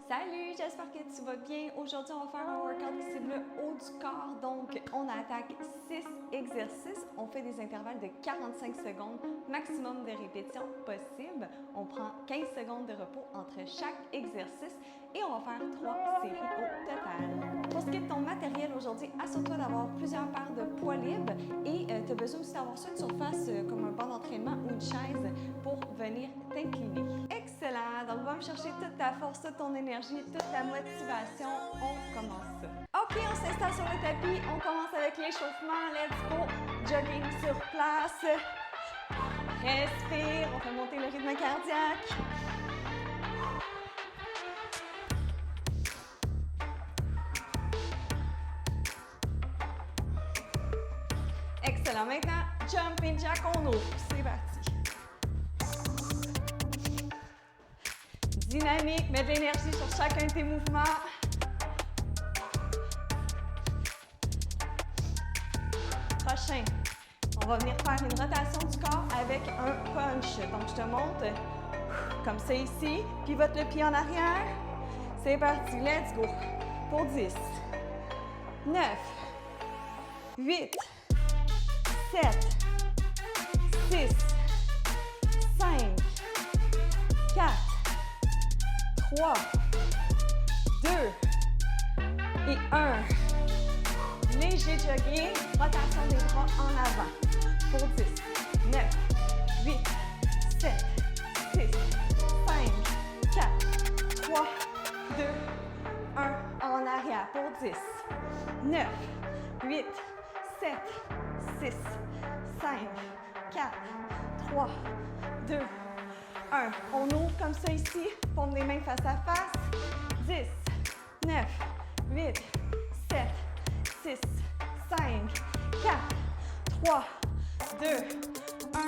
Salut, j'espère que tu vas bien. Aujourd'hui, on va faire un workout qui cible le haut du corps. Donc, on attaque 6 exercices. On fait des intervalles de 45 secondes, maximum de répétitions possible. On prend 15 secondes de repos entre chaque exercice et on va faire 3 séries au total. Pour ce qui est de ton matériel aujourd'hui, assure-toi d'avoir plusieurs paires de poids libres et tu as besoin aussi d'avoir soit une surface comme un banc d'entraînement ou une chaise pour venir t'incliner. Excellent! Donc, va me chercher toute ta force, toute ton énergie, toute ta motivation. On commence ça. OK, on s'installe sur le tapis. On commence avec l'échauffement. Let's go! Jogging sur place. Respire. On fait monter le rythme cardiaque. Excellent. Maintenant, jumping jack, on ouvre. C'est parti. Dynamique, mets de l'énergie sur chacun de tes mouvements. Prochain, on va venir faire une rotation du corps avec un punch. Donc, je te montre comme ça ici. Pivote le pied en arrière. C'est parti, let's go. Pour 10, 9, 8, 7, 6, 5, 4, 3, 2 et 1. Léger jogging, rotation des bras en avant. Pour 10, 9, 8, 7, 6, 5, 4, 3, 2, 1. En arrière. Pour 10, 9, 8, 7, 6, 5, 4, 3, 2, 1. On ouvre comme ça ici. Paume des mains face à face. 10, 9, 8, 7, 6, 5, 4, 3, 2, 1.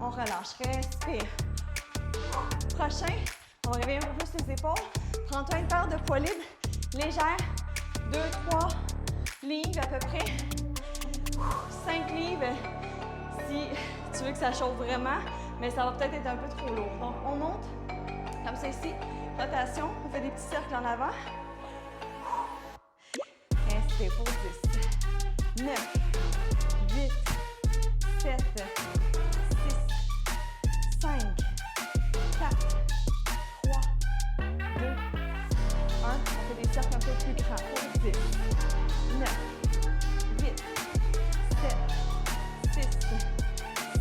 On relâche. Respire. Prochain, on va réveiller un peu plus les épaules. Prends-toi une paire de poids libres légère. 2, 3 livres à peu près. 5 livres si tu veux que ça chauffe vraiment, mais ça va peut-être être un peu trop lourd. Donc, on monte comme ça ici. Rotation, on fait des petits cercles en avant. Respire pour 10, 9, 8, 7, 6, 5, 4, 3, 2, 1. On fait des cercles un peu plus grands pour 10, 9, 8, 7, 6,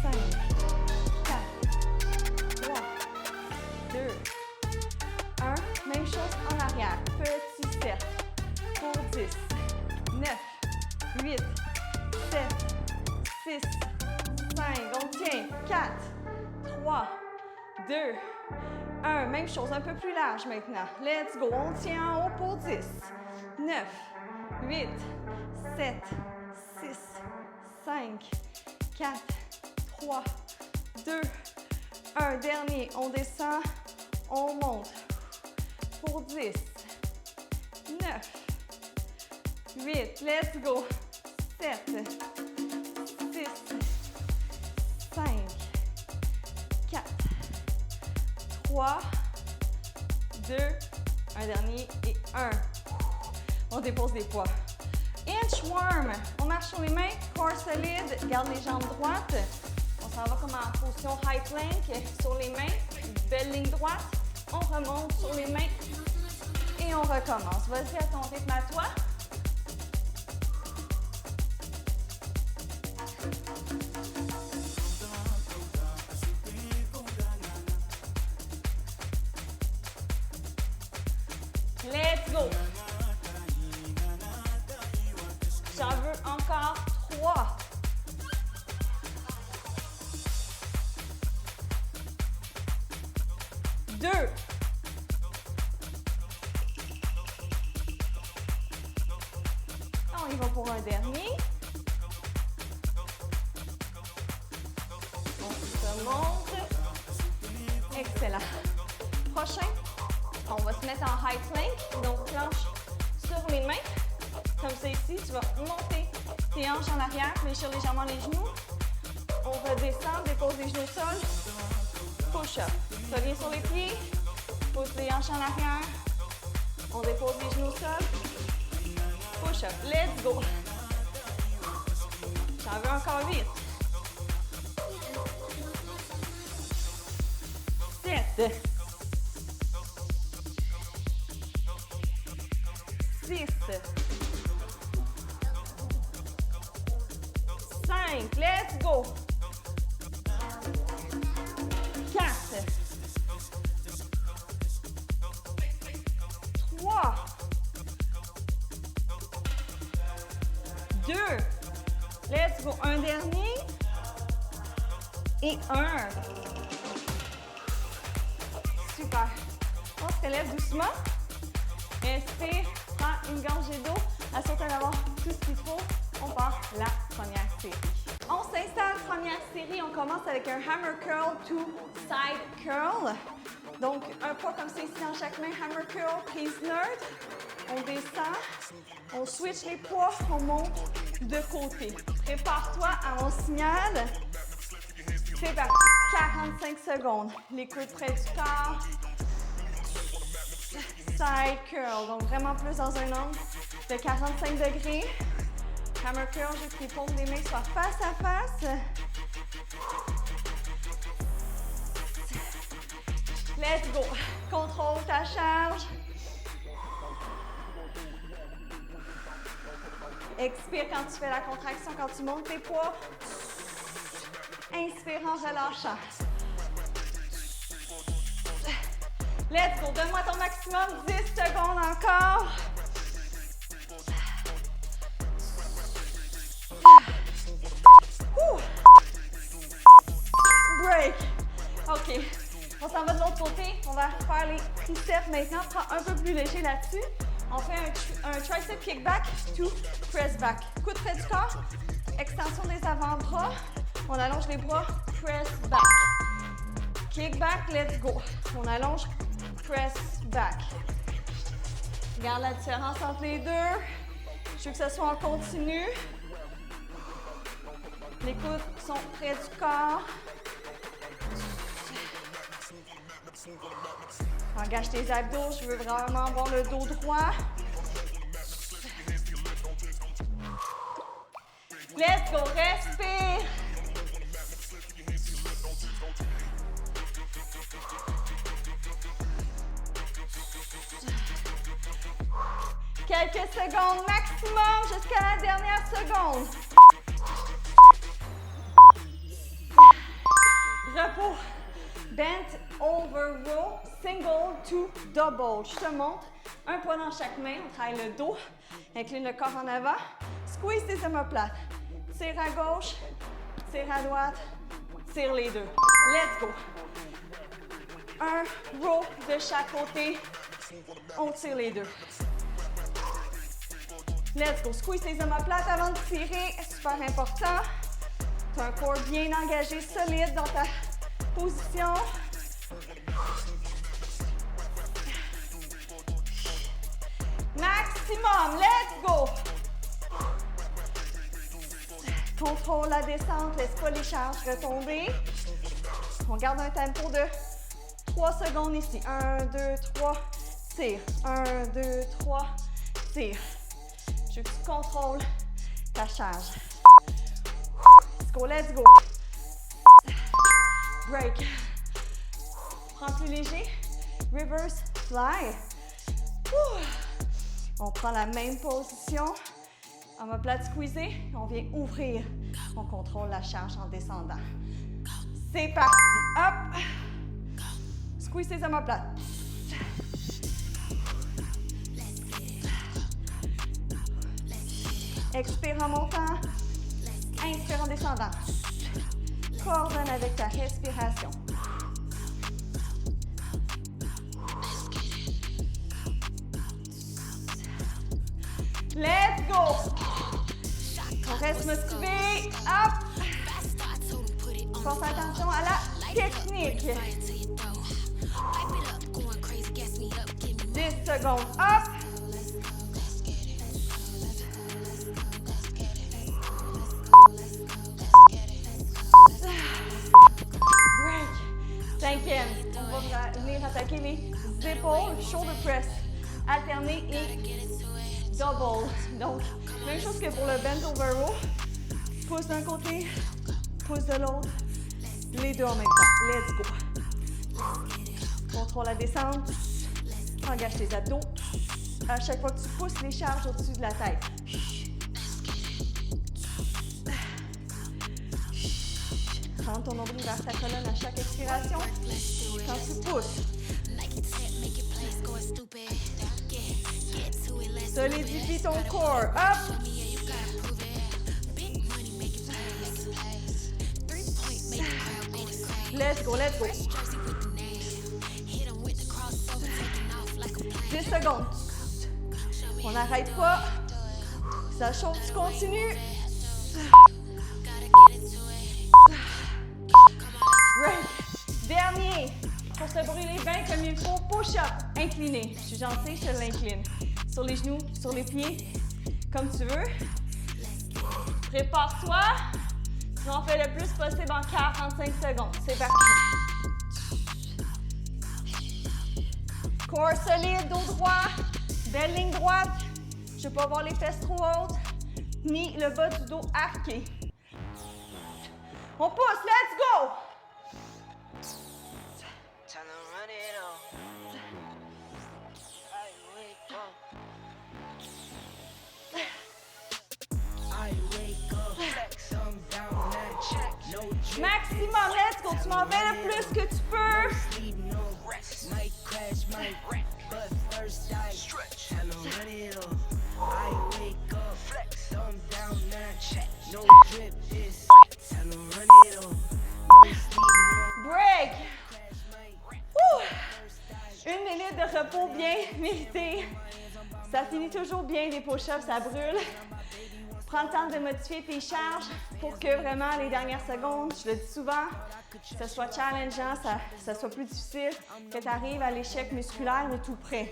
5, 4, 3, 2, 1. Même chose en arrière. Petit cercle. Pour 10, 9, 8, 7, 6, 5. On tient. 4, 3, 2, 1. Même chose, un peu plus large maintenant. Let's go. On tient en haut pour 10, 9, 8, 7, 6, 5, 4, 3, 2, 1. Dernier. On descend. On monte. Pour 10, 9, 8, let's go. 7, 6, 5, 4, 3, 2, un dernier et 1. On dépose les poids. Inchworm. On marche sur les mains, corps solide, garde les jambes droites. On s'en va comme en position high plank, sur les mains, belle ligne droite. On remonte sur les mains et on recommence. Vas-y à ton rythme à toi. Let's go. J'en veux encore 3. 2. On y va pour un dernier. On se monte. Excellent. Prochain, on va se mettre en high plank. Donc, planche sur les mains. Comme ça ici, tu vas monter tes hanches en arrière, fléchir légèrement les genoux. On va descendre, dépose les genoux au sol. Push up. Reviens sur les pieds. Pousse les hanches en arrière. On dépose les genoux au sol. Push up. Let's go. J'en veux encore vite. 7. 6. 5. Let's go. 4. 3. 2. Let's go. Un dernier. Et 1. Super. On se relève doucement. Inspire. Prends une gorgée d'eau. Assure-toi d'avoir tout ce qu'il faut. On part la première série. On s'installe, première série. On commence avec un hammer curl to side curl. Donc, un pas comme ça ici dans chaque main. Hammer curl, prise neutre. On descend. On switch les poids. On monte de côté. Prépare-toi à mon signal. C'est parti. 45 secondes. Les coudes près du corps. Side curl. Donc, vraiment plus dans un angle de 45 degrés. Hammer curl, juste que les paumes des mains soient face à face. Let's go. Contrôle ta charge. Expire quand tu fais la contraction, quand tu montes tes poids. Inspire en relâchant. Let's go. Donne-moi ton maximum. 10 secondes encore. Break. OK. On s'en va de l'autre côté. On va faire les triceps maintenant. Prends un peu plus léger là-dessus. On fait un tricep kickback to press back. Coude près du corps. Extension des avant-bras. On allonge les bras. Press back. Kickback, let's go. On allonge. Press back. Regarde la différence entre les deux. Je veux que ce soit en continu. Les coudes sont près du corps. Engage tes abdos, je veux vraiment avoir le dos droit. Let's go, respire. Quelques secondes maximum jusqu'à la dernière seconde. Repos. Bent over row, single to double. Je te montre. Un poids dans chaque main. On travaille le dos. Incline le corps en avant. Squeeze tes omoplates. Tire à gauche, tire à droite, tire les deux. Let's go. Un row de chaque côté. On tire les deux. Let's go. Squeeze tes omoplates avant de tirer. Super important. Tu as un corps bien engagé, solide dans ta position. Maximum. Let's go. Contrôle la descente. Laisse pas les charges retomber. On garde un tempo de 3 secondes ici. 1, 2, 3, tire. 1, 2, 3, tire. Je veux que tu contrôles ta charge. Let's go, let's go. Break. Prends plus léger. Reverse fly. On prend la même position. Omoplate squeezée. On vient ouvrir. On contrôle la charge en descendant. C'est parti. Hop. Squeeze tes omoplates. Expire en montant. Inspire en descendant. Coordonne avec ta respiration. Let's go! On reste motivé. Hop! Porte attention à la technique. 10 secondes. Hop! Break. Cinquième. On va venir attaquer les épaules. Shoulder press. alterné et double. Donc, même chose que pour le bend over row. Pousse d'un côté, pousse de l'autre. Les deux en même temps. Let's go. Contrôle la descente. Engage tes abdos. À chaque fois que tu pousses les charges au-dessus de la tête. Rentre ton nombril vers ta colonne à chaque expiration. Quand tu pousses. Solidifie ton corps. Up! Let's go, let's go. 10 secondes. On n'arrête pas. Ça chauffe, tu continues. Break. Dernier. Pour se brûler bien comme il faut, push-up. Incliné. Je suis gentille, je l'incline. Sur les genoux, sur les pieds, comme tu veux. Prépare-toi. On fait le plus possible en 45 secondes. C'est parti. Corps solide, dos droit. Belle ligne droite. Je ne veux pas avoir les fesses trop hautes, ni le bas du dos arqué. On pousse, let's go! Maximum, let's go. Tu m'en fais le plus que tu peux. Break. Une minute de repos bien mérité. Ça finit toujours bien les push-ups, ça brûle. Prends le temps de modifier tes charges pour que vraiment les dernières secondes, je le dis souvent, que ce soit challengeant, ça soit plus difficile, que tu arrives à l'échec musculaire de tout près.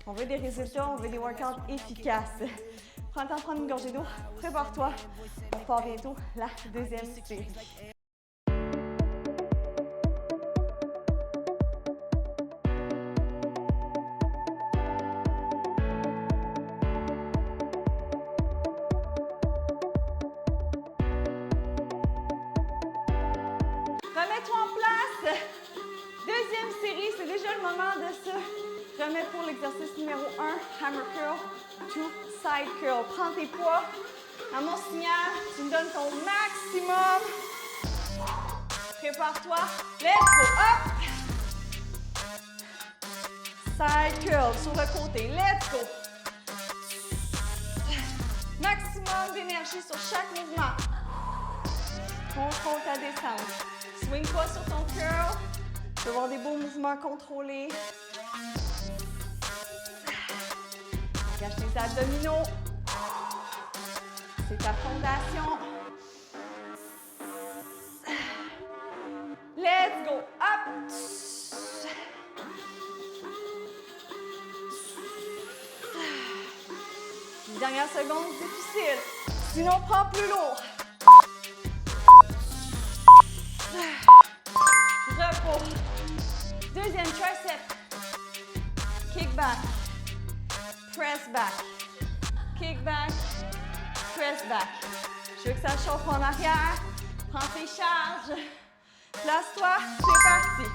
On veut des résultats, on veut des workouts efficaces. Prends le temps de prendre une gorgée d'eau, prépare-toi. On part bientôt la deuxième série. Remets-toi en place. Deuxième série, c'est déjà le moment de se remettre pour l'exercice numéro 1, hammer curl to side curl. Prends tes poids. À mon signal, tu me donnes ton maximum. Prépare-toi. Let's go. Up. Side curl sur le côté. Let's go. Maximum d'énergie sur chaque mouvement. Contrôle ta descente. Swing pas sur ton curl. Tu peux avoir des beaux mouvements contrôlés. Engage tes abdominaux. C'est ta fondation. Let's go. Up. Les dernières secondes difficiles. Sinon, prends plus lourd. Repos. Deuxième tricep. Kick back. Press back. Kick back. Press back. Je veux que ça chauffe en arrière. Prends tes charges. Place-toi. C'est parti.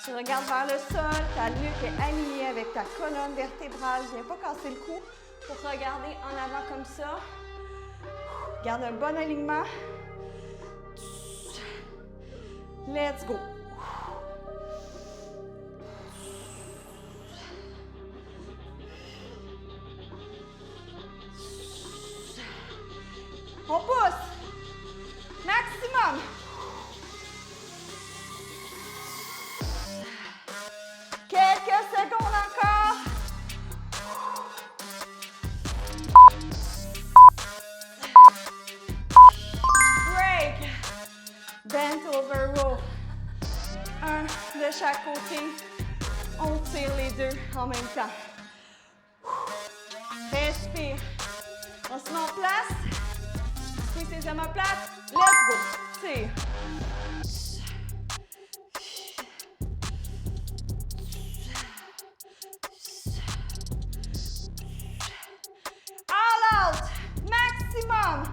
Tu regardes vers le sol. Ta nuque est alignée avec ta colonne vertébrale. Viens pas casser le cou pour regarder en avant comme ça. Garde un bon alignement. Let's go. On pousse. Maximum. Quelques secondes encore. Break. Bent over row. Un de chaque côté. On tire les deux en même temps. Respire. On se met en place. Squeeze tes omoplates. Let's go. Tire. maximum.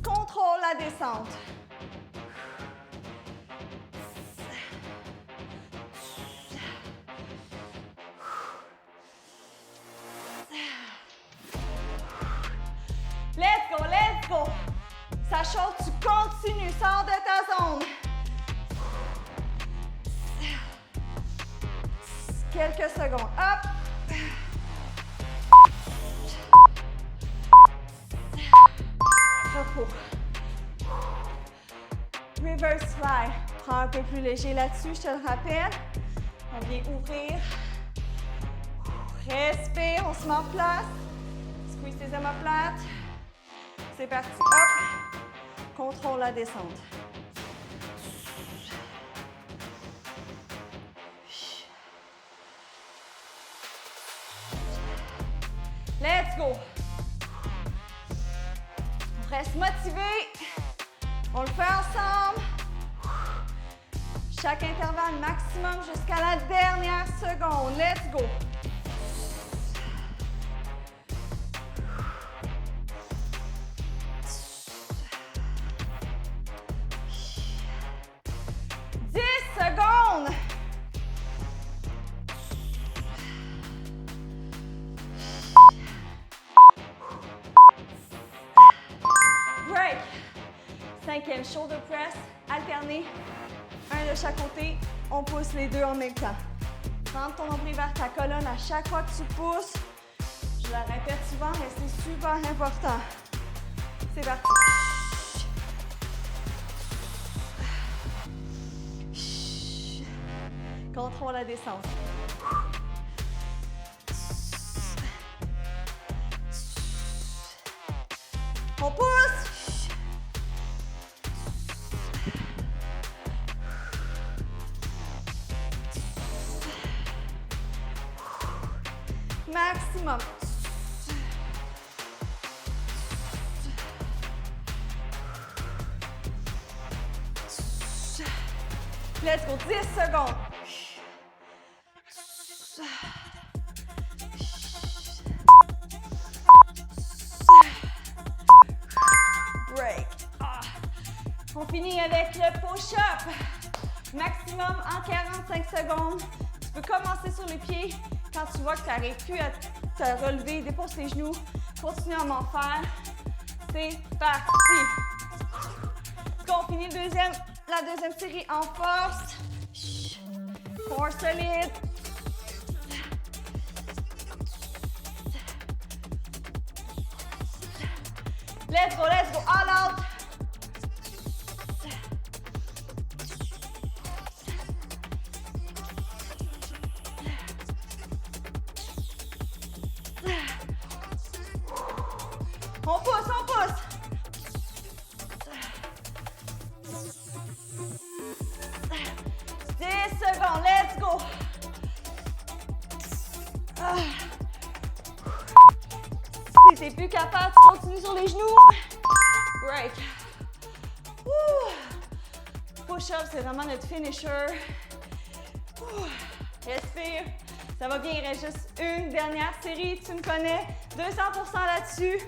Contrôle la descente. Let's go, let's go. Ça chauffe, tu continues, sors de ta zone. Quelques secondes. Hop. Repos. Reverse fly. Prends un peu plus léger là-dessus, je te le rappelle. On vient ouvrir. Respire, on se met en place. Squeeze tes omoplates. C'est parti. Hop. Contrôle la descente. Let's go. On reste motivé. On le fait ensemble. Chaque intervalle maximum jusqu'à la dernière seconde. Let's go. Cinquième shoulder press, alterné, un de chaque côté, on pousse les deux en même temps. Rentre ton nombril vers ta colonne à chaque fois que tu pousses. Je la répète souvent, mais c'est super important. C'est parti. Contrôle la descente. On pousse. Maximum. Let's go. 10 secondes. Break. On finit avec le push-up. Maximum en 45 secondes. Tu peux commencer sur les pieds. Quand tu vois que tu n'arrives plus à te relever, dépose tes genoux, continue à m'en faire. C'est parti. Est-ce qu'on finit la deuxième série en force? Core solide. Let's go, all out. On pousse, on pousse. 10 secondes, let's go. Si t'es plus capable, tu continues sur les genoux. Break. Push-up, c'est vraiment notre finisher. Respire. Ça va bien, il reste juste une dernière série. Tu me connais, 200% là-dessus.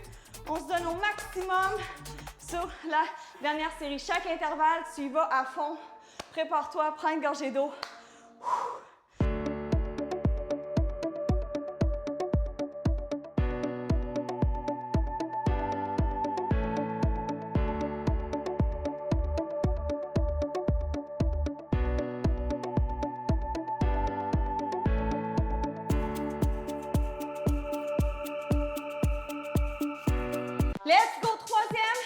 On se donne au maximum sur la dernière série. Chaque intervalle, tu y vas à fond. Prépare-toi, prends une gorgée d'eau. Let's go, troisième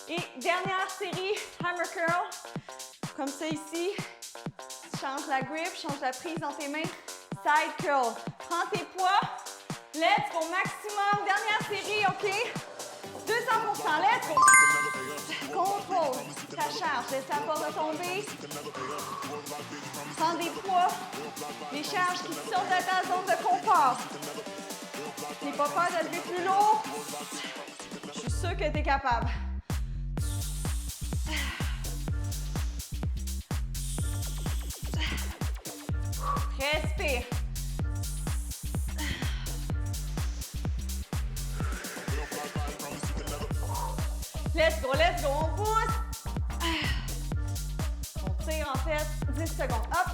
et dernière série, hammer curl. Comme ça ici, change la grip, change la prise dans tes mains, side curl. Prends tes poids, let's go, maximum, dernière série, ok? 200%, let's go. Contrôle ta charge, laisse la porte retomber. Prends des poids, des charges qui sortent de ta zone de confort. N'aie pas peur de lever plus lourd. Je suis sûre que tu es capable. Respire. Let's go, on pousse. On tire en fait 10 secondes. Hop.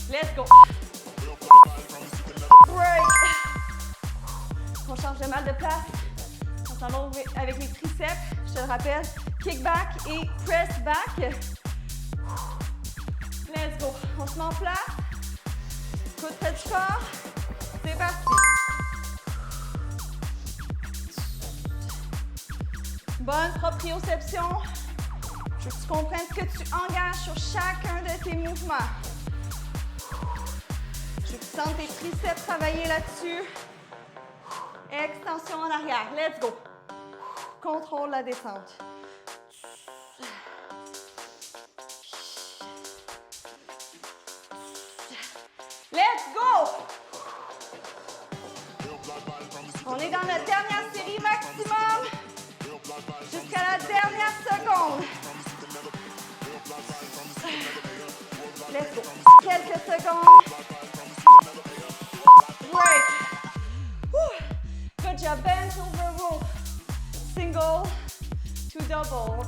Let's go. Break. On change de mal de place. On s'en va avec les triceps. Je te le rappelle. Kick back et press back. Let's go. On se met en place. Coup de tête du corps. C'est parti. Bonne proprioception. Je veux que tu comprennes ce que tu engages sur chacun de tes mouvements. Je veux que tu sentes tes triceps travailler là-dessus. Extension en arrière. Let's go. Contrôle la descente. Let's go! On est dans notre dernière série maximum. Jusqu'à la dernière seconde. Let's go. Quelques secondes. Break. Good job. Bend over row. Single to double.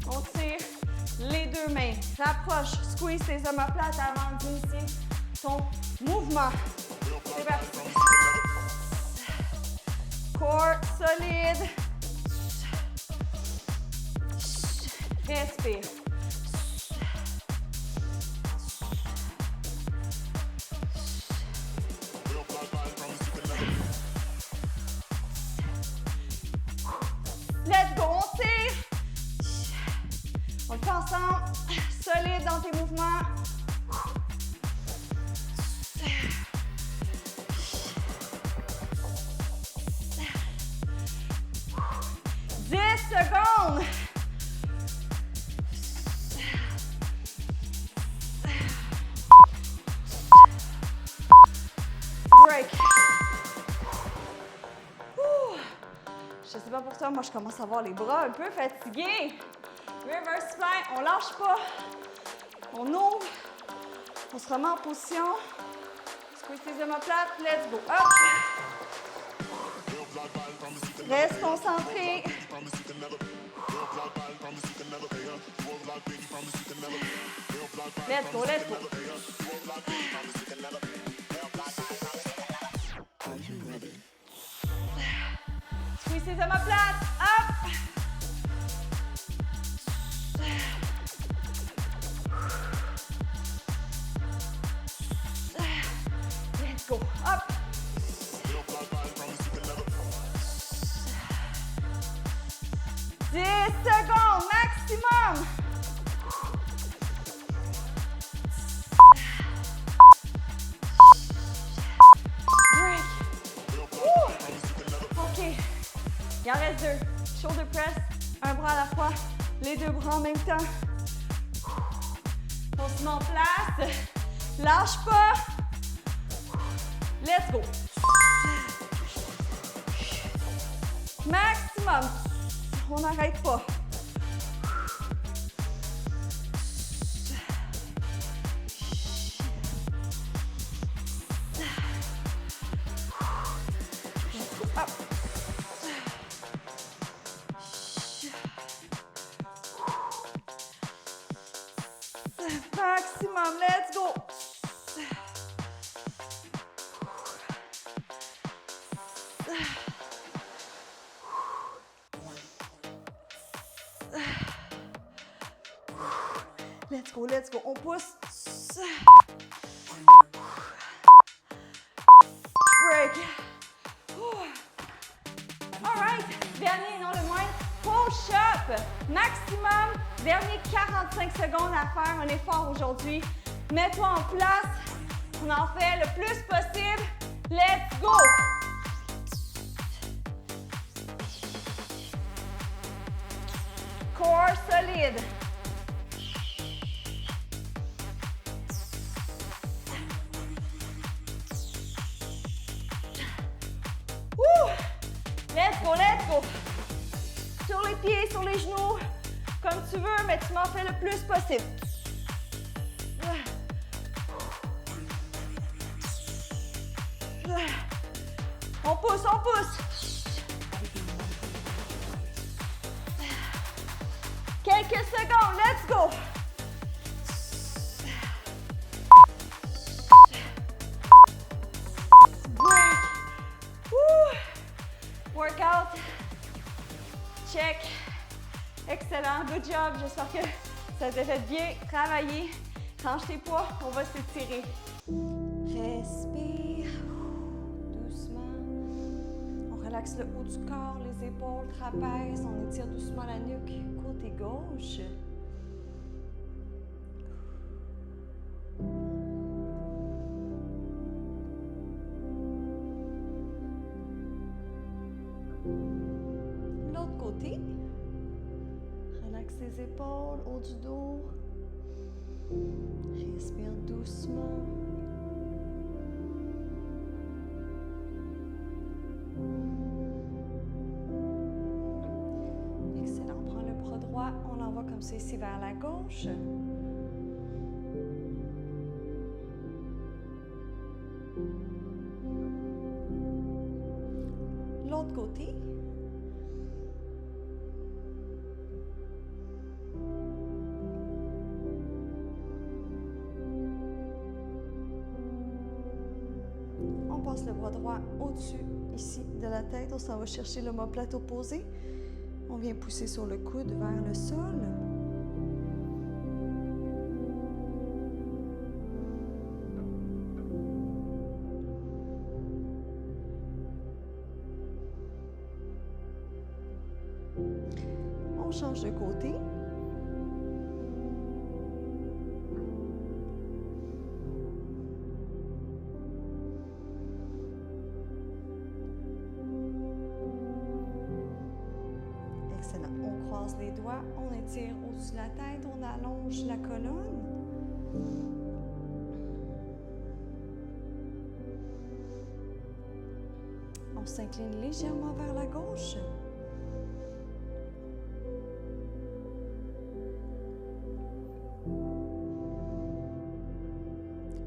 On tire les deux mains. Rapproche. Squeeze tes omoplates avant d'initier ton mouvement. C'est parti. Corps solide. Respire. Let's go, on tire. On le fait ensemble. Solide dans tes mouvements. 10 secondes. Break. Je sais pas pour toi, moi je commence à avoir les bras un peu fatigués. Reverse fly, on lâche pas. On ouvre. On se remet en position. Squeeze tes omoplates. Let's go. Hop. Reste concentré. Let's go, let's go. Squeeze tes omoplates. Hop. Let's go. Hop. 10 secondes maximum. Break. OK. Il en reste deux. Shoulder press, un bras à la fois, les deux bras en même temps. On se met en place. Lâche pas. Let's go. Maximum. On n'arrête pas. Up. Maximum, let's go. Let's go, let's go. On pousse. Break. All right. Dernier, non le moins. Push-up. Maximum. Dernier 45 secondes à faire un effort aujourd'hui. Mets-toi en place. On en fait le plus possible. Let's go. Corps solide. Let's go, let's go. Sur les pieds, sur les genoux, comme tu veux, mais tu m'en fais le plus possible. pousse, on pousse. Quelques secondes, let's go. Break. Workout. Check. Excellent, good job. J'espère que ça t'a fait bien travailler. Range tes poids, on va s'étirer. Respire. Doucement. On relaxe le haut du corps, les épaules, trapèze. On étire doucement la nuque, côté gauche. L'autre côté. Relaxe les épaules, haut du dos. Respire doucement. Excellent. On prend le bras droit, on l'envoie comme ceci vers la gauche. L'autre côté. On passe le bras droit au-dessus, ici, de la tête. On s'en va chercher l'omoplate opposé. On vient pousser sur le coude vers le sol. On change de côté. Excellent. On croise les doigts, on étire au-dessus de la tête, on allonge la colonne. On s'incline légèrement vers la gauche.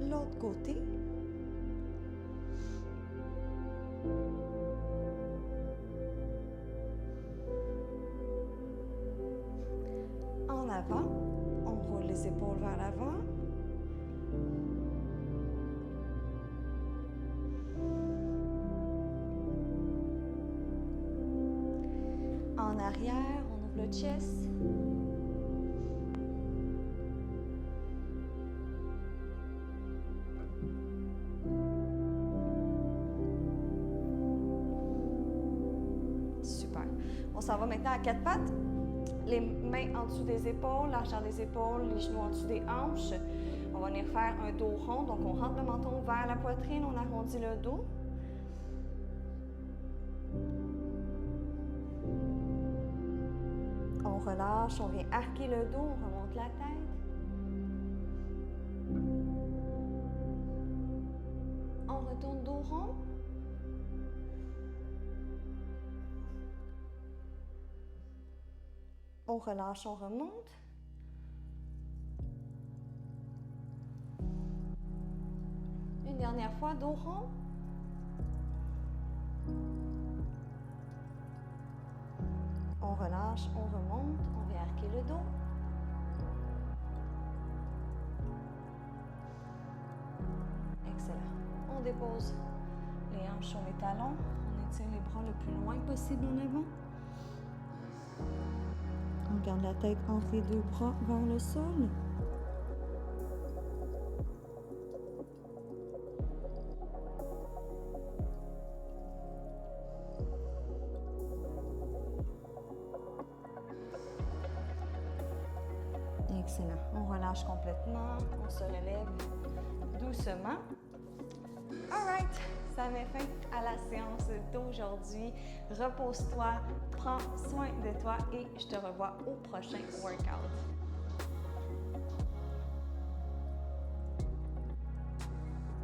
L'autre côté. En avant, on roule les épaules vers l'avant. En arrière, on ouvre le chest. Super. On s'en va maintenant à quatre pattes. Les mains en dessous des épaules, l'arrière des épaules, les genoux en dessous des hanches. On va venir faire un dos rond. Donc, on rentre le menton vers la poitrine, on arrondit le dos. On relâche, on vient arquer le dos, on remonte la tête. On retourne dos rond. On relâche, on remonte. Une dernière fois, dos rond. On relâche, on remonte, on vient arquer le dos. Excellent. On dépose les hanches sur les talons. On étire les bras le plus loin possible en avant. On garde la tête entre les deux bras vers le sol. Excellent. On relâche complètement. On se relève doucement. All right. Ça met fin à la séance d'aujourd'hui. Repose-toi, prends soin de toi et je te revois au prochain workout.